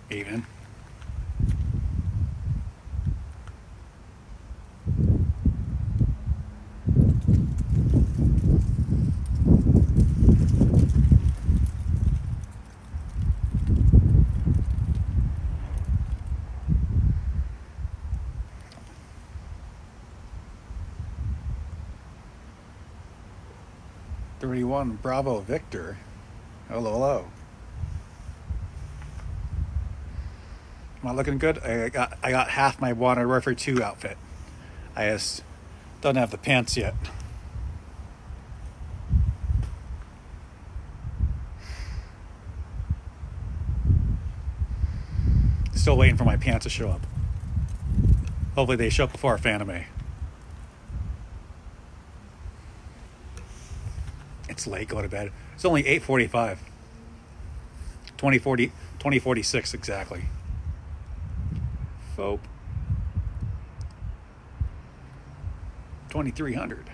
Even. $31 Bravo Victor. Hello, hello. Am I looking good? I got half my Modern Warfare 2 outfit. I just don't have the pants yet. Still waiting for my pants to show up. Hopefully they show up before Fanime. It's late, go to bed. It's only 8:45. 2046 exactly. Fope. 2300.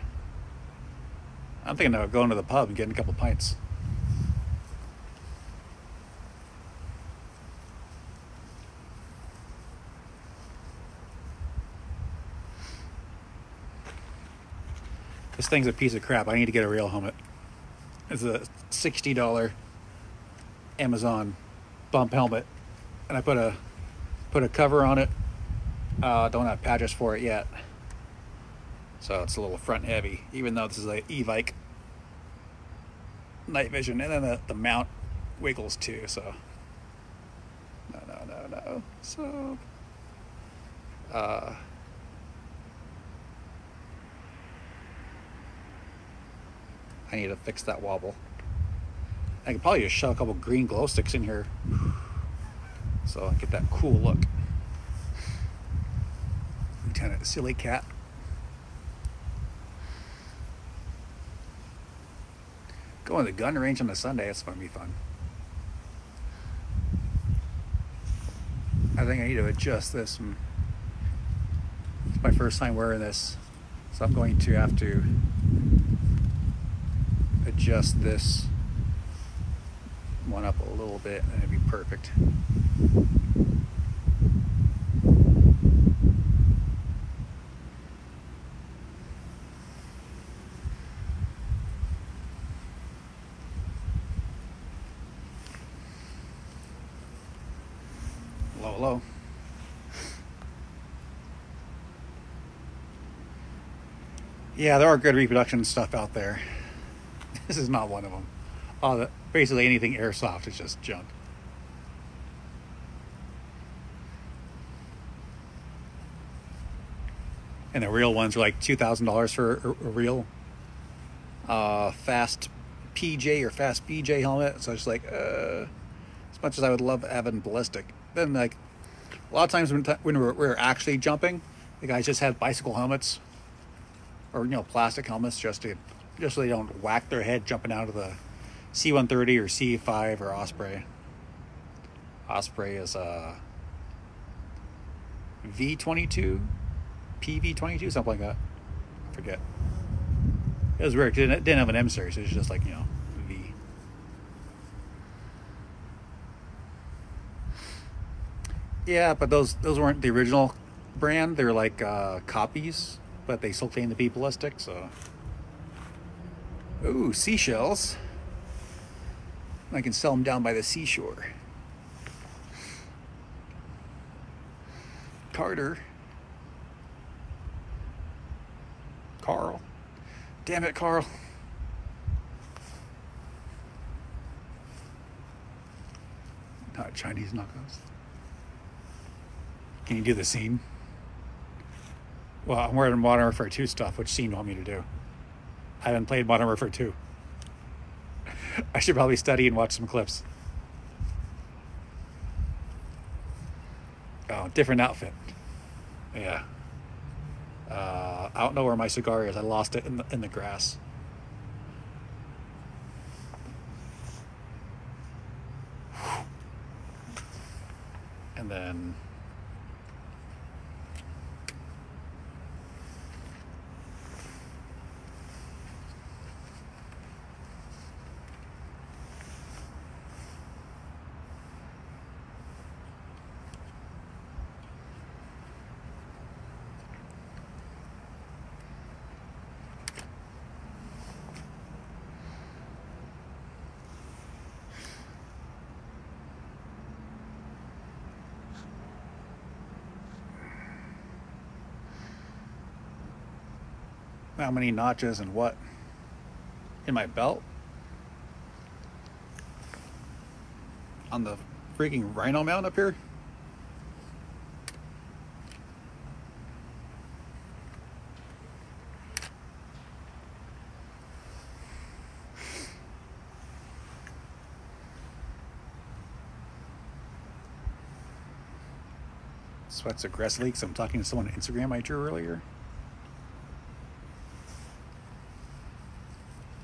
I'm thinking of going to the pub and getting a couple pints. This thing's a piece of crap. I need to get a real helmet. It's a $60 Amazon bump helmet, and I put a cover on it. Don't have patches for it yet, so it's a little front heavy. Even though this is a e-bike night vision, and then the mount wiggles too. So no. So I need to fix that wobble. I could probably just shove a couple green glow sticks in here so I get that cool look. Lieutenant Silly Cat. Going to the gun range on a Sunday, that's going to be fun. I think I need to adjust this. It's my first time wearing this, so I'm going to have to adjust this one up a little bit and it'll be perfect. Hello. Yeah, there are good reproduction stuff out there. This is not one of them. Basically anything airsoft is just junk. And the real ones are like $2,000 for a real fast PJ or fast BJ helmet. So it's like, as much as I would love having ballistic, then like a lot of times when we're actually jumping, the guys just have bicycle helmets or plastic helmets just so they don't whack their head jumping out of the C-130 or C-5 or Osprey. Osprey is V-22, PV-22, something like that. I forget. It was weird. It didn't have an M series. It was just like, V. Yeah, but those weren't the original brand. They're like copies, but they still claim to be ballistic, so. Ooh, seashells. I can sell them down by the seashore. Carter. Carl. Damn it, Carl. Not Chinese knockoffs. Can you do the scene? Well, I'm wearing Modern Warfare 2 stuff. Which scene do you want me to do? I haven't played Modern Warfare 2. I should probably study and watch some clips. Oh, different outfit. Yeah. I don't know where my cigar is. I lost it in the grass. And then how many notches and what in my belt on the freaking rhino mount up here. Sweats aggressively because I'm talking to someone on Instagram I drew earlier.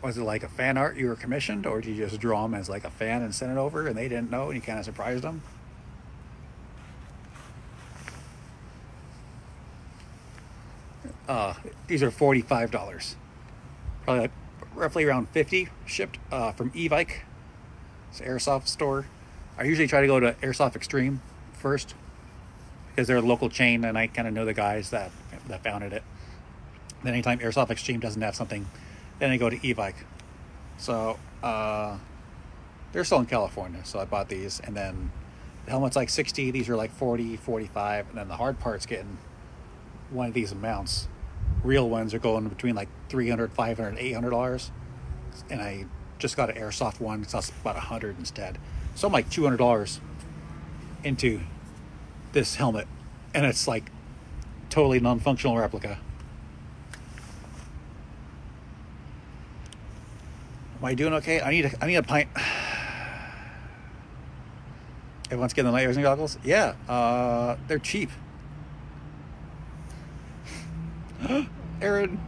Was it like a fan art you were commissioned, or did you just draw them as like a fan and send it over and they didn't know and you kind of surprised them? These are $45. Probably like roughly around 50 shipped from Evike. It's an airsoft store. I usually try to go to Airsoft Extreme first because they're a local chain and I kind of know the guys that founded it. Then anytime Airsoft Extreme doesn't have something, then I go to Evike. So they're still in California, so I bought these. And then the helmet's like 60, these are like 40, 45. And then the hard part's getting one of these mounts. Real ones are going between like $300, $500, $800. And I just got an airsoft one, it costs about $100 instead. So I'm like $200 into this helmet, and it's like totally non-functional replica. Am I doing okay? I need a pint. Everyone's getting the night vision goggles? Yeah, they're cheap. Aaron.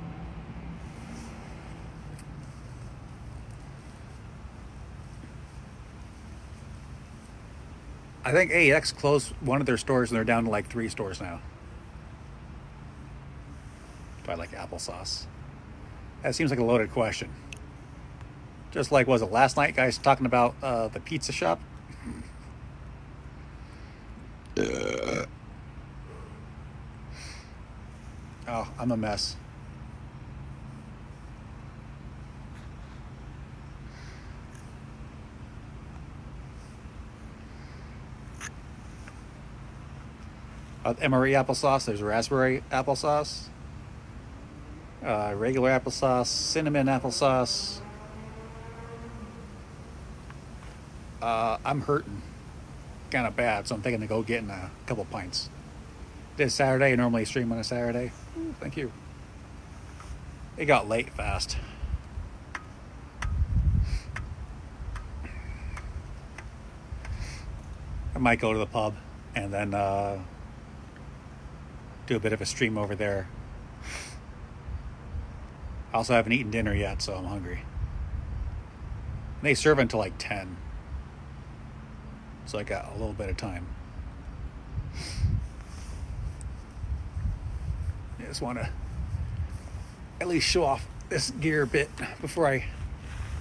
I think AX closed one of their stores and they're down to like 3 stores now. Do I like applesauce? That seems like a loaded question. Just like, was it last night, guys, talking about the pizza shop? Oh, I'm a mess. MRE applesauce, there's raspberry applesauce, regular applesauce, cinnamon applesauce. I'm hurting kind of bad, so I'm thinking to go getting a couple pints. This Saturday, I normally stream on a Saturday. Ooh, thank you. It got late fast. I might go to the pub and then do a bit of a stream over there. I also haven't eaten dinner yet, so I'm hungry. And they serve until like 10. So I got a little bit of time. I just want to at least show off this gear a bit before I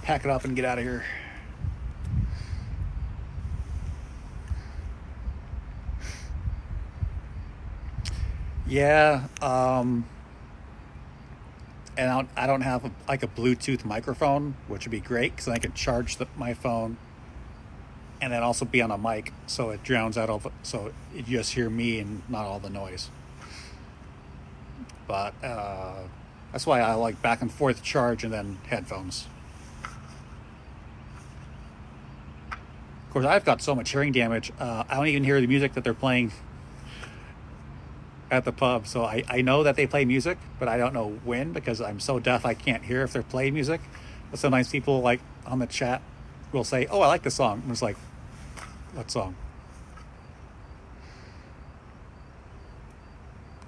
pack it up and get out of here. Yeah, and I don't have like a Bluetooth microphone, which would be great because I can charge my phone and then also be on a mic, so it drowns out all so you just hear me and not all the noise. But that's why I like back and forth charge and then headphones. Of course, I've got so much hearing damage, I don't even hear the music that they're playing at the pub. So I know that they play music, but I don't know when because I'm so deaf I can't hear if they're playing music. But sometimes people like on the chat will say, "Oh, I like the song." And it's like, what song?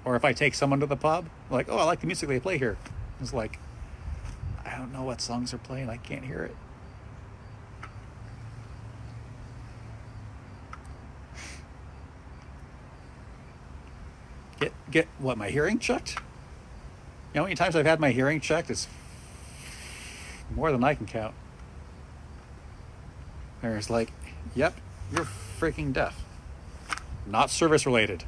Or if I take someone to the pub, like, "Oh, I like the music they play here." It's like, I don't know what songs they're playing. I can't hear it. Get what, my hearing checked? You know how many times I've had my hearing checked? It's more than I can count. There's like, yep, you're freaking deaf. Not service related.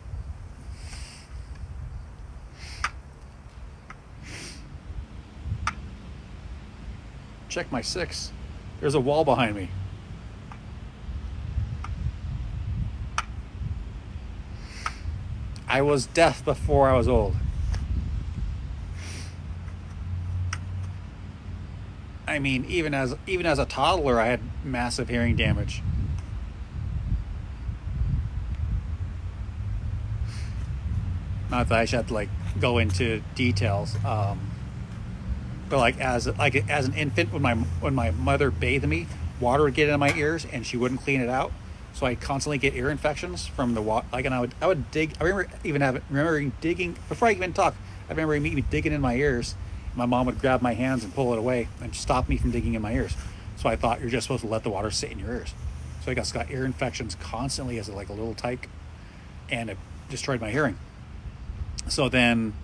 Check my 6. There's a wall behind me. I was deaf before I was old. I mean, even as a toddler, I had massive hearing damage. Not that I should have to like go into details, but like as an infant, when my mother bathed me, water would get in my ears and she wouldn't clean it out, so I constantly get ear infections from the water. Like, and I would dig. I remembering digging before I even talk. I remember me digging in my ears. My mom would grab my hands and pull it away and stop me from digging in my ears. So I thought you're just supposed to let the water sit in your ears. So I got ear infections constantly as like a little tyke, and it destroyed my hearing. So then,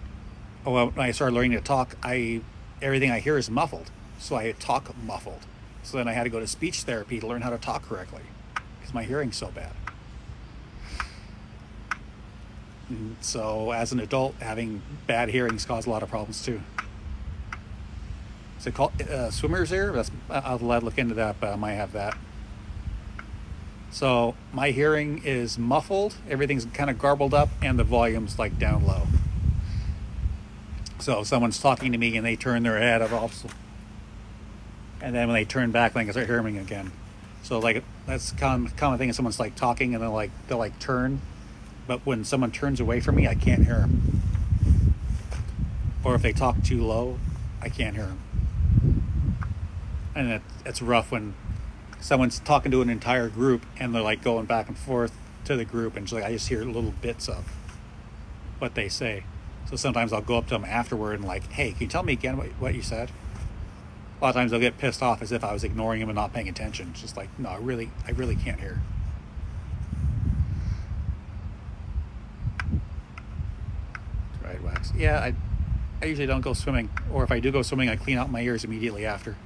when I started learning to talk, everything I hear is muffled. So I talk muffled. So then I had to go to speech therapy to learn how to talk correctly because my hearing's so bad. And so as an adult, having bad hearings caused a lot of problems too. Is it called swimmer's ear? I'll look into that, but I might have that. So my hearing is muffled, everything's kind of garbled up, and the volume's like down low. So if someone's talking to me and they turn their head, and then when they turn back, then I start hearing them again. So like that's common thing. If someone's like talking and they'll turn, but when someone turns away from me, I can't hear them. Or if they talk too low, I can't hear them. And it's rough when someone's talking to an entire group and they're like going back and forth to the group, and I just hear little bits of what they say. So sometimes I'll go up to them afterward and like, hey, can you tell me again what you said? A lot of times they'll get pissed off as if I was ignoring them and not paying attention. It's just like, no, I really can't hear. Dried wax. Yeah, I usually don't go swimming, or if I do go swimming, I clean out my ears immediately after.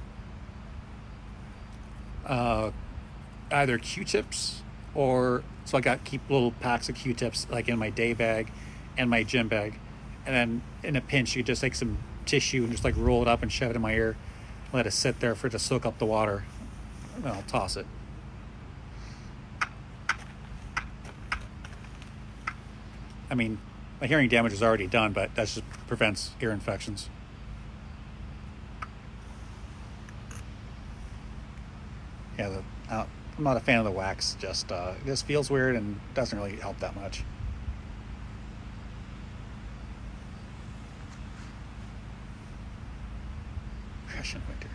Either Q-tips so I keep little packs of Q-tips like in my day bag and my gym bag, and then in a pinch you just take some tissue and just like roll it up and shove it in my ear, let it sit there for it to soak up the water, and then I'll toss it. I mean, my hearing damage is already done, but that just prevents ear infections. Yeah, I'm not a fan of the wax. Just it just feels weird and doesn't really help that much. Fresh in winter.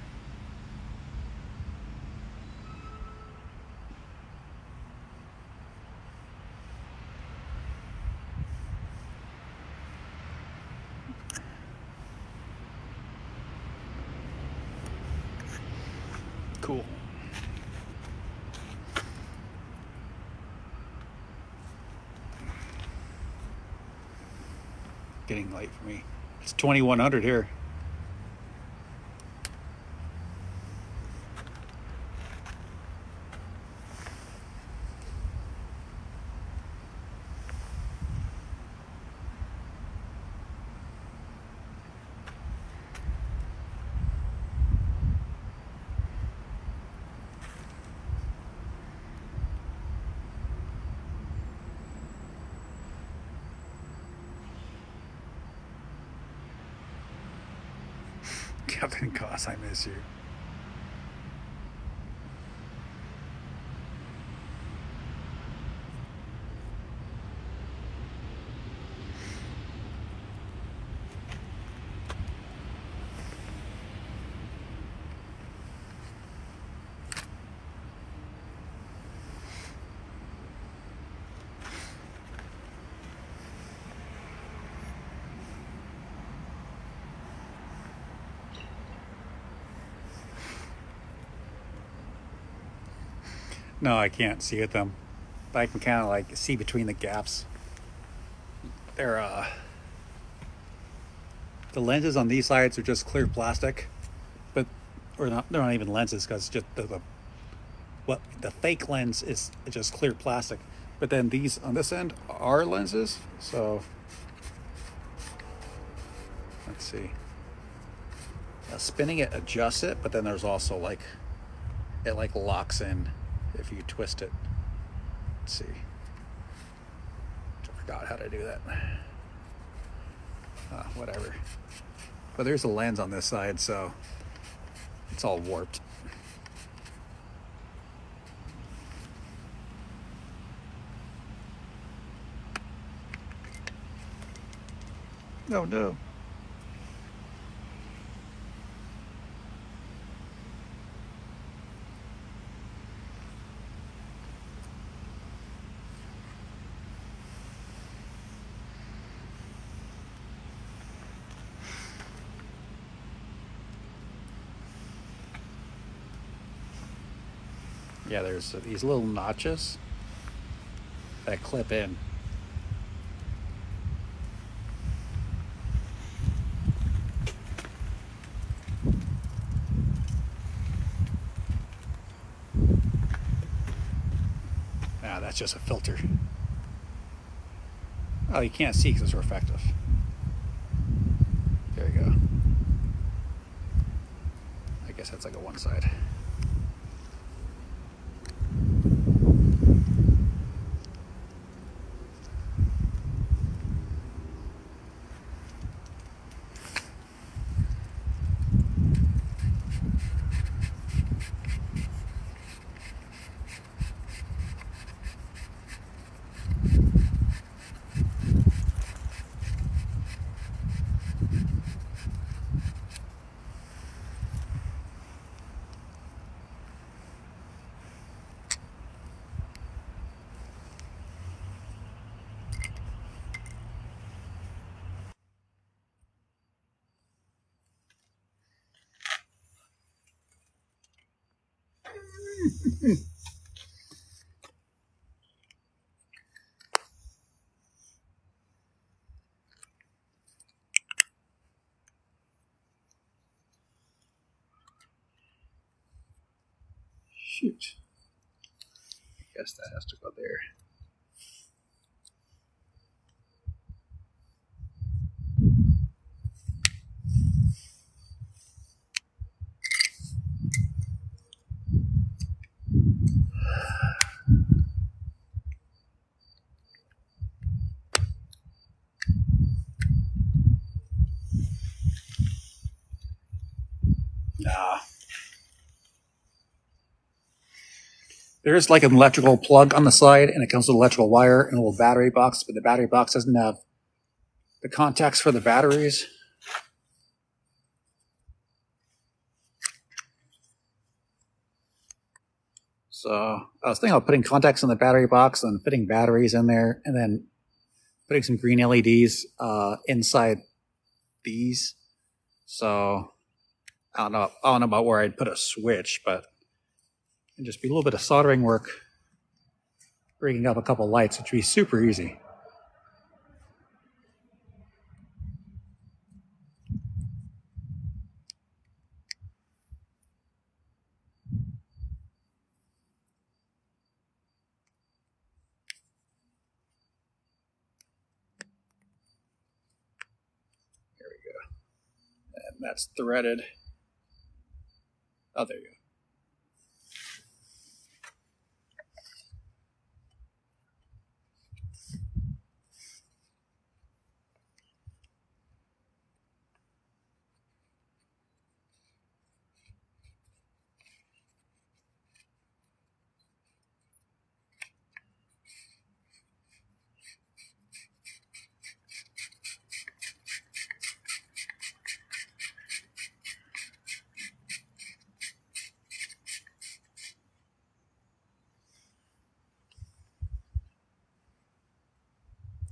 Cool. Getting late for me. It's 2100 here. Captain Goss, I miss you. No, I can't see at them, but I can kind of like see between the gaps. They're the lenses on these sides are just clear plastic, but they're not even lenses, because just the fake lens is just clear plastic, but then these on this end are lenses. So let's see. Now, spinning it adjusts it, but then there's also like it like locks in if you twist it. Let's see. I forgot how to do that. Whatever. But there's a lens on this side, so It's all warped. Oh no. Yeah, there's these little notches that clip in. Ah, that's just a filter. Oh, you can't see because it's reflective. There you go. I guess that's like a one side. Shoot. I guess that has to go there. Nah. There's like an electrical plug on the side, and it comes with an electrical wire and a little battery box, but the battery box doesn't have the contacts for the batteries. So I was thinking about putting contacts in the battery box and fitting batteries in there, and then putting some green LEDs inside these. So I don't know about where I'd put a switch, but it'd just be a little bit of soldering work, rigging up a couple lights, which would be super easy. There we go. And that's threaded. Oh, there you go.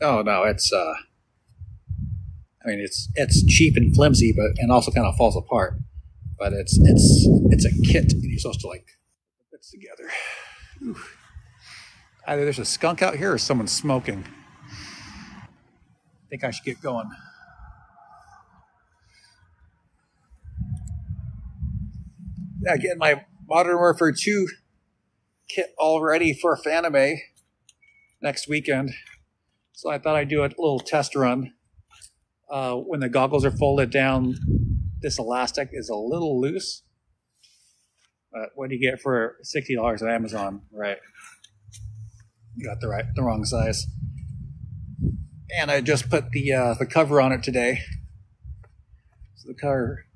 Oh no, it's I mean it's cheap and flimsy, but and also kind of falls apart. But it's a kit, and you're supposed to like put it together. Ooh. Either there's a skunk out here or someone's smoking. I think I should get going. Yeah, getting my Modern Warfare 2 kit all ready for Fanime next weekend. So I thought I'd do a little test run. When the goggles are folded down, this elastic is a little loose. But what do you get for $60 at Amazon? Right. You got the wrong size. And I just put the cover on it today. So the cover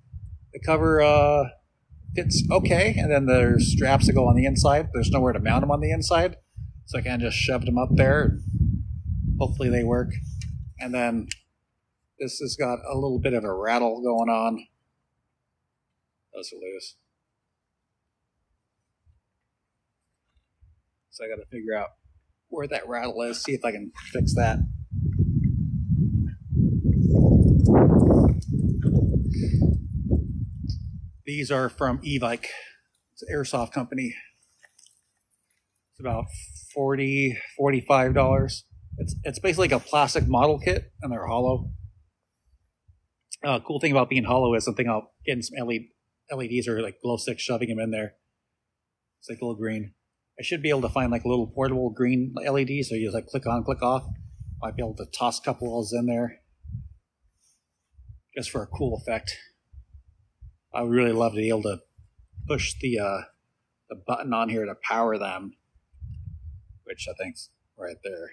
fits okay, and then there's straps that go on the inside. There's nowhere to mount them on the inside, so I kind of just shoved them up there. And hopefully they work. And then this has got a little bit of a rattle going on. Those are loose. So I got to figure out where that rattle is, see if I can fix that. These are from Evike. It's an airsoft company. It's about $45. It's basically like a plastic model kit, and they're hollow. Cool thing about being hollow is something I'll getting some LEDs or like glow sticks, shoving them in there. It's like a little green. I should be able to find like a little portable green LED, so you just like click on, click off. Might be able to toss a couple of those in there just for a cool effect. I would really love to be able to push the button on here to power them, which I think's right there.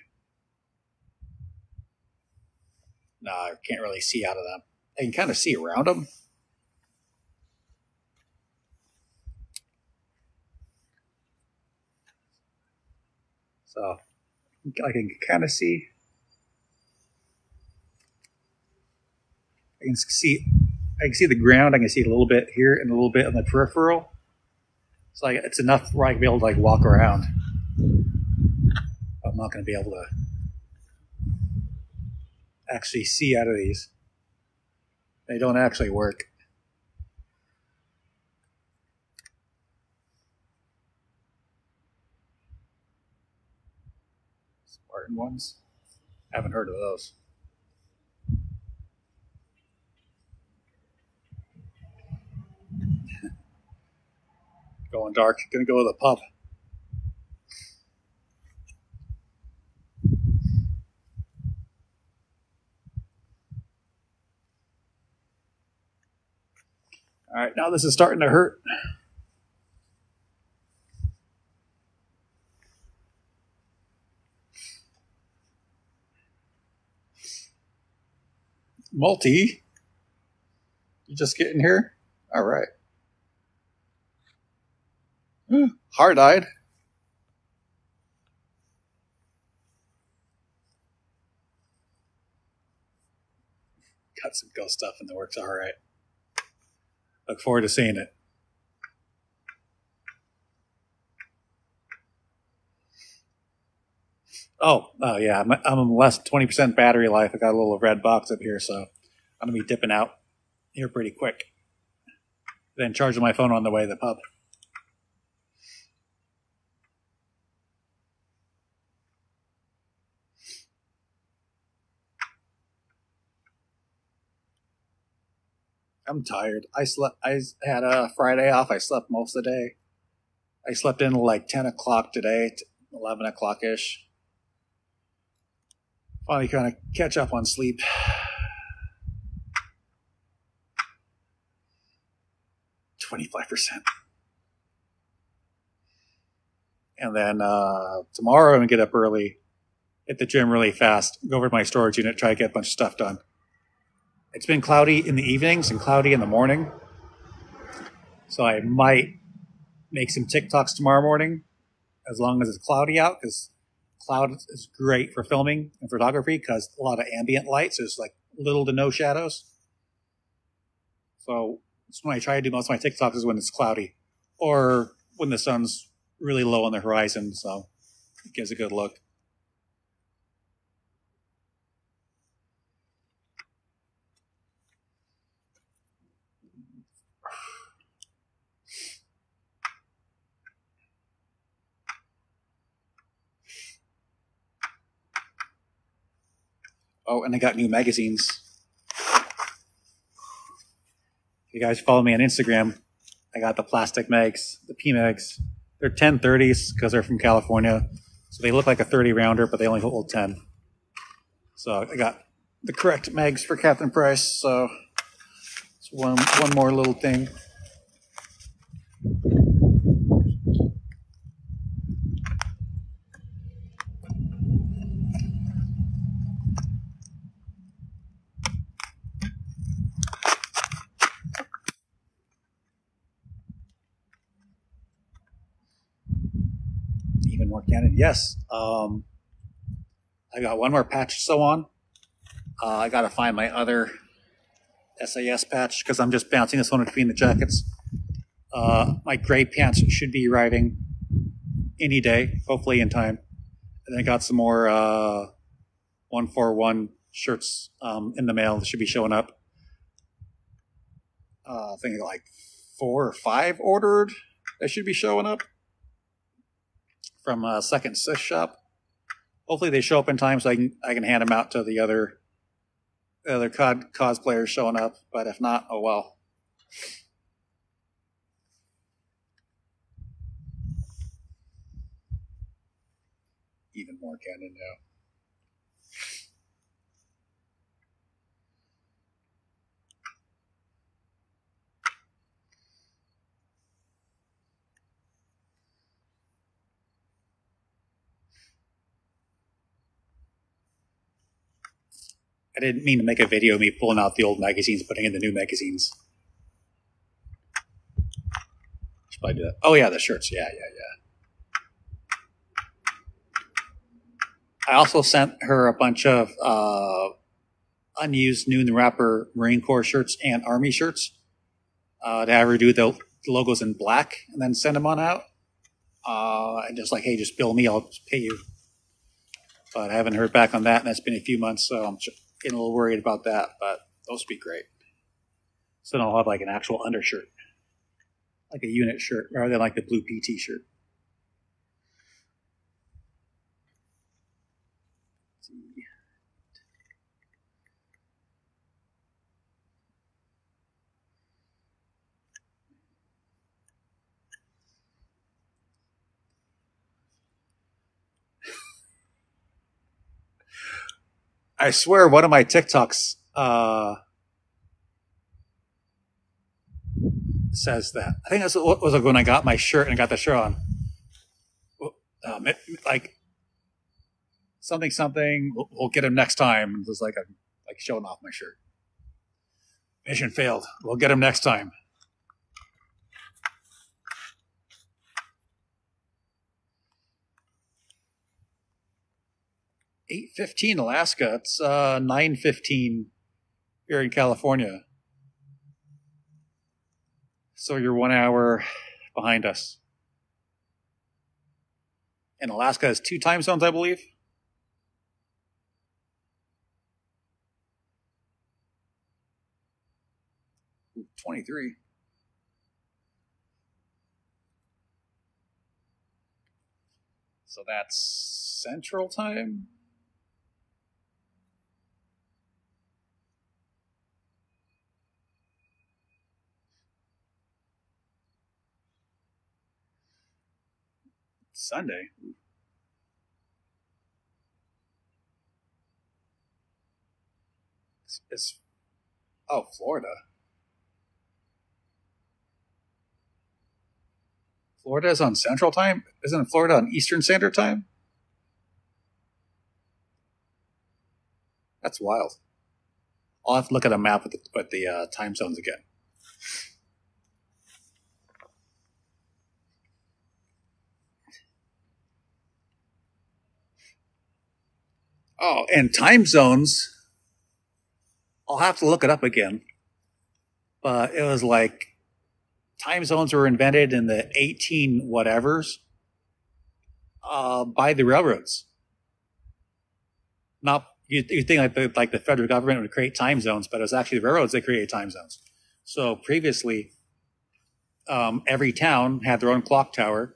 No, I can't really see out of them. I can kind of see around them. So I can kind of see. I can see the ground. I can see a little bit here and a little bit on the peripheral. So it's enough where I can be able to like walk around. I'm not going to be able to actually see out of these. They don't actually work. Spartan ones. Haven't heard of those. Going dark. Gonna go to the pub. All right, now this is starting to hurt. Multi, you just getting here? All right. Hard-eyed. Got some ghost stuff in the works. All right. Look forward to seeing it. Oh yeah. I'm less 20% battery life. I got a little red box up here, so I'm gonna be dipping out here pretty quick. Then charging my phone on the way to the pub. I'm tired. I had a Friday off. I slept most of the day. I slept in like 10 o'clock today, 11 o'clock ish. Finally kind of catch up on sleep. $25%. And then tomorrow I'm going to get up early, hit the gym really fast, go over to my storage unit, try to get a bunch of stuff done. It's been cloudy in the evenings and cloudy in the morning. So I might make some TikToks tomorrow morning as long as it's cloudy out, because cloud is great for filming and photography because a lot of ambient lights. There's like little to no shadows. So that's when I try to do most of my TikToks is when it's cloudy or when the sun's really low on the horizon. So it gives a good look. Oh, and I got new magazines. If you guys follow me on Instagram, I got the plastic mags, the P mags. They're 1030s because they're from California. So they look like a 30 rounder, but they only hold 10. So I got the correct mags for Captain Price. So it's one more little thing. more canon. Yes. I got one more patch to sew on. I got to find my other SAS patch because I'm just bouncing this one between the jackets. My gray pants should be arriving any day, hopefully in time. And then I got some more 141 shirts in the mail that should be showing up. I think like 4 or 5 ordered that should be showing up from Second Sis shop. Hopefully they show up in time so I can hand them out to the other cosplayers showing up. But if not, oh well. Even more canon now. I didn't mean to make a video of me pulling out the old magazines, putting in the new magazines. Should probably do that. Oh yeah, the shirts. Yeah. I also sent her a bunch of unused Noon the Rapper Marine Corps shirts and Army shirts to have her do the logos in black and then send them on out. And just like, hey, just bill me, I'll just pay you. But I haven't heard back on that, and it's been a few months, so I'm getting a little worried about that. But those would be great. So then I'll have like an actual undershirt, like a unit shirt, rather than like the blue PT shirt. I swear one of my TikToks says that. I think that's what was when I got my shirt and I got the shirt on. Like something. We'll get him next time. And it was like I'm like showing off my shirt. Mission failed. We'll get him next time. $8:15 Alaska. It's 9:15 here in California. So you're 1 hour behind us. And Alaska has 2 time zones, I believe. Ooh, 23. So that's Central Time. Sunday. Florida. Florida is on Central Time? Isn't Florida on Eastern Standard Time? That's wild. I'll have to look at a map with the time zones again. Oh, and time zones. I'll have to look it up again. But it was like time zones were invented in the 18 whatevers by the railroads. Not you think like the federal government would create time zones, but it was actually the railroads that created time zones. So previously, every town had their own clock tower,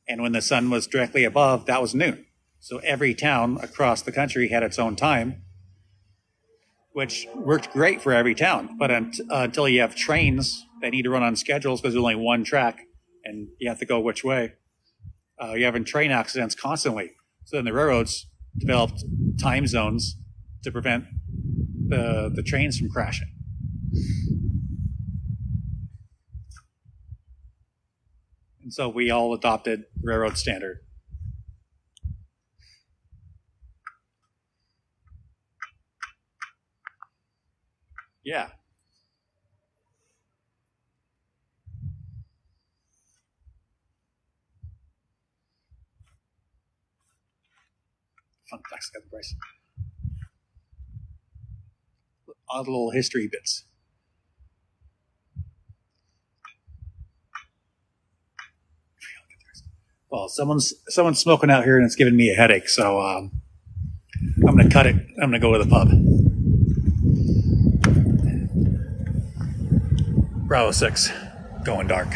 and when the sun was directly above, that was noon. So every town across the country had its own time, which worked great for every town. But until you have trains that need to run on schedules because there's only one track and you have to go which way, you're having train accidents constantly. So then the railroads developed time zones to prevent the trains from crashing. And so we all adopted railroad standard. Yeah. fun facts got the price. Odd little history bits. Well, someone's smoking out here and it's giving me a headache, so I'm gonna cut it. I'm gonna go to the pub. Bravo 6, going dark.